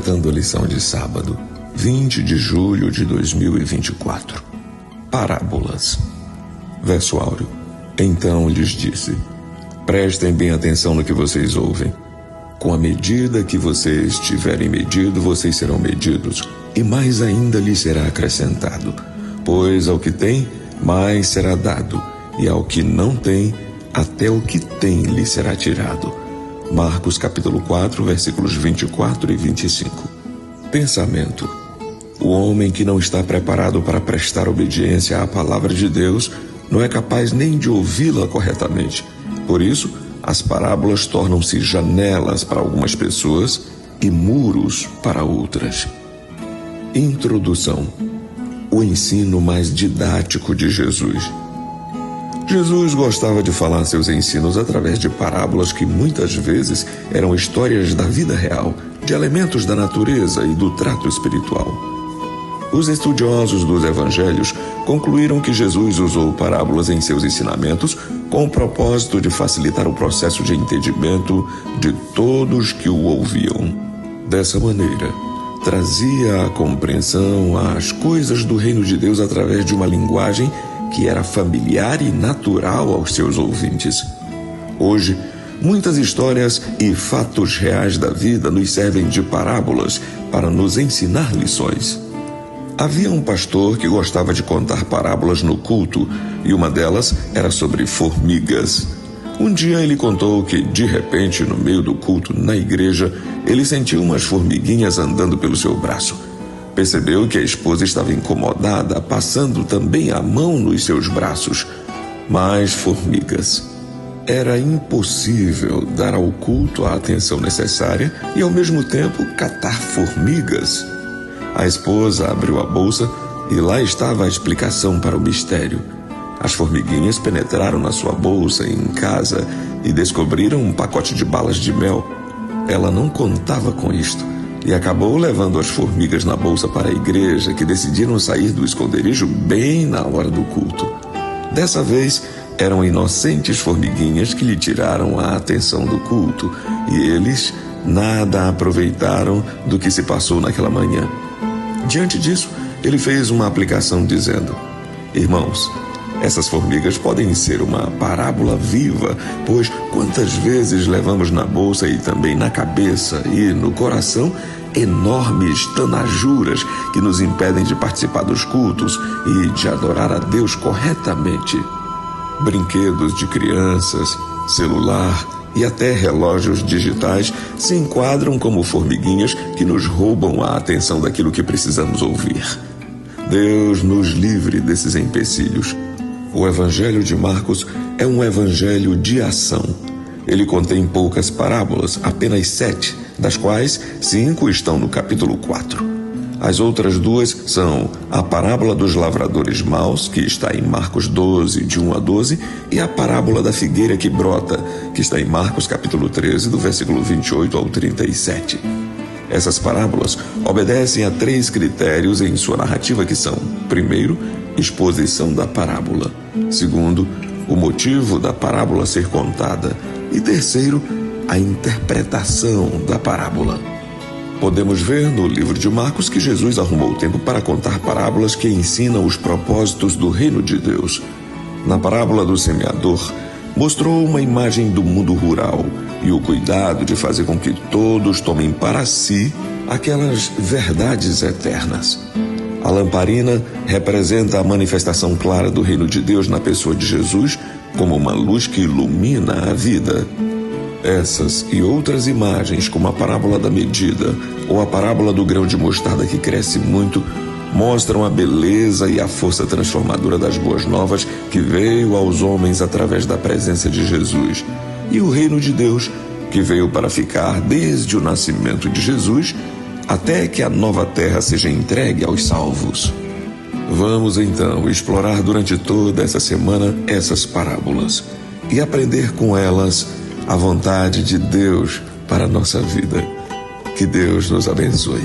apresentando a lição de sábado, 20 de julho de 2024. Parábolas. Verso áureo. Então lhes disse: prestem bem atenção no que vocês ouvem. Com a medida que vocês tiverem medido, vocês serão medidos, e mais ainda lhes será acrescentado. Pois ao que tem, mais será dado, e ao que não tem, até o que tem lhe será tirado. Marcos capítulo 4, versículos 24 e 25. Pensamento. O homem que não está preparado para prestar obediência à palavra de Deus não é capaz nem de ouvi-la corretamente. Por isso, as parábolas tornam-se janelas para algumas pessoas e muros para outras. Introdução. O ensino mais didático de Jesus. Jesus gostava de falar seus ensinos através de parábolas que muitas vezes eram histórias da vida real, de elementos da natureza e do trato espiritual. Os estudiosos dos evangelhos concluíram que Jesus usou parábolas em seus ensinamentos com o propósito de facilitar o processo de entendimento de todos que o ouviam. Dessa maneira, trazia a compreensão às coisas do reino de Deus através de uma linguagem que era familiar e natural aos seus ouvintes. Hoje, muitas histórias e fatos reais da vida nos servem de parábolas para nos ensinar lições. Havia um pastor que gostava de contar parábolas no culto, e uma delas era sobre formigas. Um dia ele contou que, de repente, no meio do culto, na igreja, ele sentiu umas formiguinhas andando pelo seu braço. Percebeu que a esposa estava incomodada, passando também a mão nos seus braços. Mais formigas. Era impossível dar ao culto a atenção necessária e, ao mesmo tempo, catar formigas. A esposa abriu a bolsa e lá estava a explicação para o mistério. As formiguinhas penetraram na sua bolsa em casa e descobriram um pacote de balas de mel. Ela não contava com isto e acabou levando as formigas na bolsa para a igreja, que decidiram sair do esconderijo bem na hora do culto. Dessa vez, eram inocentes formiguinhas que lhe tiraram a atenção do culto, e eles nada aproveitaram do que se passou naquela manhã. Diante disso, ele fez uma aplicação dizendo: irmãos, essas formigas podem ser uma parábola viva, pois quantas vezes levamos na bolsa e também na cabeça e no coração enormes tanajuras que nos impedem de participar dos cultos e de adorar a Deus corretamente. Brinquedos de crianças, celular e até relógios digitais se enquadram como formiguinhas que nos roubam a atenção daquilo que precisamos ouvir. Deus nos livre desses empecilhos. O Evangelho de Marcos é um evangelho de ação. Ele contém poucas parábolas, apenas 7, das quais 5 estão no capítulo 4. As outras 2 são a parábola dos lavradores maus, que está em Marcos 12, de 1 a 12, e a parábola da figueira que brota, que está em Marcos capítulo 13, do versículo 28 ao 37. Essas parábolas obedecem a 3 critérios em sua narrativa, que são: primeiro, exposição da parábola; segundo, o motivo da parábola ser contada; e terceiro, a interpretação da parábola. Podemos ver no livro de Marcos que Jesus arrumou tempo para contar parábolas que ensinam os propósitos do reino de Deus. Na parábola do semeador, mostrou uma imagem do mundo rural e o cuidado de fazer com que todos tomem para si aquelas verdades eternas. A lamparina representa a manifestação clara do reino de Deus na pessoa de Jesus, como uma luz que ilumina a vida. Essas e outras imagens, como a parábola da medida ou a parábola do grão de mostarda que cresce muito, mostram a beleza e a força transformadora das boas novas que veio aos homens através da presença de Jesus, e o reino de Deus, que veio para ficar desde o nascimento de Jesus até que a nova terra seja entregue aos salvos. Vamos então explorar durante toda essa semana essas parábolas e aprender com elas a vontade de Deus para a nossa vida. Que Deus nos abençoe.